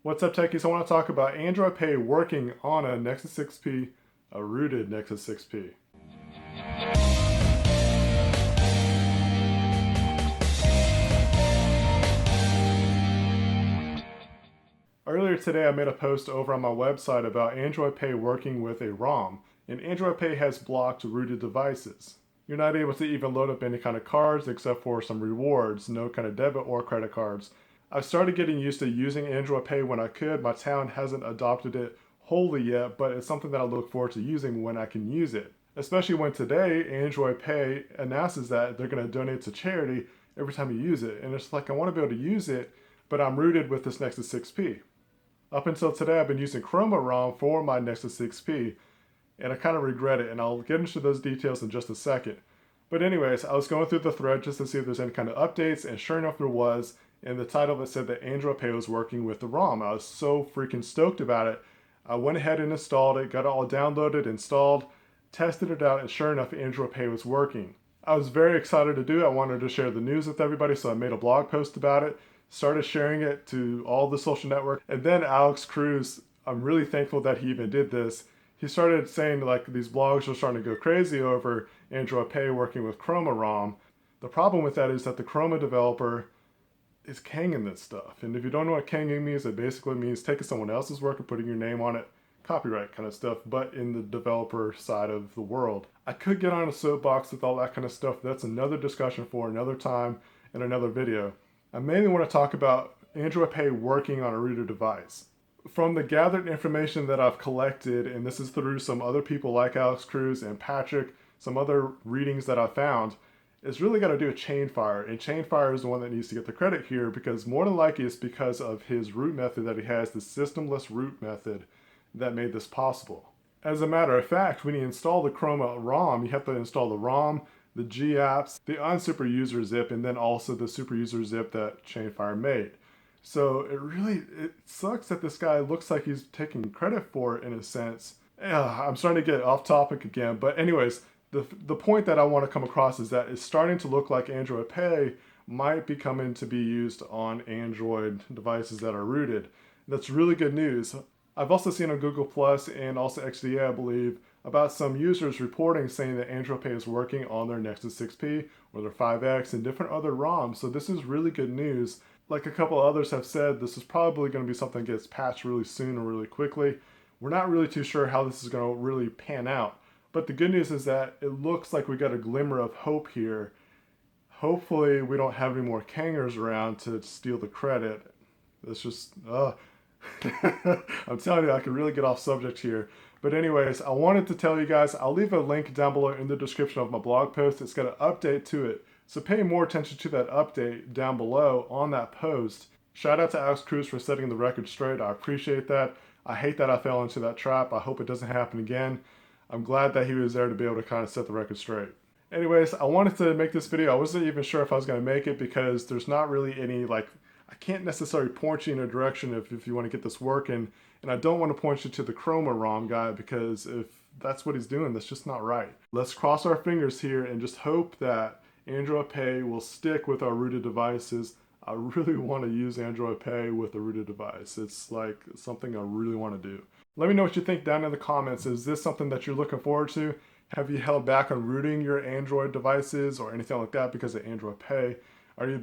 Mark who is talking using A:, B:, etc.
A: What's up, techies? I want to talk about Android Pay working on a Nexus 6P, a rooted Nexus 6P. Earlier today, I made a post over on my website about Android Pay working with a ROM, and Android Pay has blocked rooted devices. You're not able to even load up any kind of cards except for some rewards, no kind of debit or credit cards. I've started getting used to using Android Pay when I could. My town hasn't adopted it wholly yet, but it's something that I look forward to using when I can use it. Especially when today Android Pay announces that they're going to donate to charity every time you use it. And it's like, I want to be able to use it, but I'm rooted with this Nexus 6P. Up until today, I've been using Chroma ROM for my Nexus 6P, and I kind of regret it, and I'll get into those details in just a second. But anyways, I was going through the thread just to see if there's any kind of updates, and sure enough there was, and the title of it said that Android Pay was working with the ROM. I was so freaking stoked about it. I went ahead and installed it, got it all downloaded, installed, tested it out, and sure enough, Android Pay was working. I was very excited to do it. I wanted to share the news with everybody, so I made a blog post about it, started sharing it to all the social networks, and then Alex Cruz, I'm really thankful that he even did this. He started saying like these blogs are starting to go crazy over Android Pay working with Chroma ROM. The problem with that is that the Chroma developer is kanging this stuff. And if you don't know what kanging means, it basically means taking someone else's work and putting your name on it, copyright kind of stuff, but in the developer side of the world. I could get on a soapbox with all that kind of stuff. That's another discussion for another time in another video. I mainly want to talk about Android Pay working on a rooted device. From the gathered information that I've collected, and this is through some other people like Alex Cruz and Patrick, some other readings that I found, it's really got to do with Chainfire. And Chainfire is the one that needs to get the credit here because more than likely it's because of his root method that he has, the systemless root method that made this possible. As a matter of fact, when you install the Chroma ROM, you have to install the ROM, the GApps, the unsuper user zip, and then also the super user zip that Chainfire made. So it sucks that this guy looks like he's taking credit for it in a sense. I'm starting to get off topic again, but anyways, the point that I want to come across is that it's starting to look like Android Pay might be coming to be used on Android devices that are rooted. That's really good news. I've also seen on Google Plus and also XDA, I believe, about some users reporting saying that Android Pay is working on their Nexus 6P or their 5X and different other ROMs. So this is really good news. Like a couple others have said, this is probably going to be something that gets patched really soon or really quickly. We're not really too sure how this is going to really pan out. But the good news is that it looks like we got a glimmer of hope here. Hopefully we don't have any more kangers around to steal the credit. It's just, I'm telling you, I could really get off subject here. But anyways, I wanted to tell you guys, I'll leave a link down below in the description of my blog post. It's got an update to it. So pay more attention to that update down below on that post. Shout out to Alex Cruz for setting the record straight. I appreciate that. I hate that I fell into that trap. I hope it doesn't happen again. I'm glad that he was there to be able to kind of set the record straight. Anyways, I wanted to make this video. I wasn't even sure if I was going to make it because there's not really any, like, I can't necessarily point you in a direction if you want to get this working. And I don't want to point you to the Chroma ROM guy because if that's what he's doing, that's just not right. Let's cross our fingers here and just hope that Android Pay will stick with our rooted devices. I really want to use Android Pay with a rooted device. It's like something I really want to do. Let me know what you think down in the comments. Is this something that you're looking forward to? Have you held back on rooting your Android devices or anything like that because of Android Pay? Are you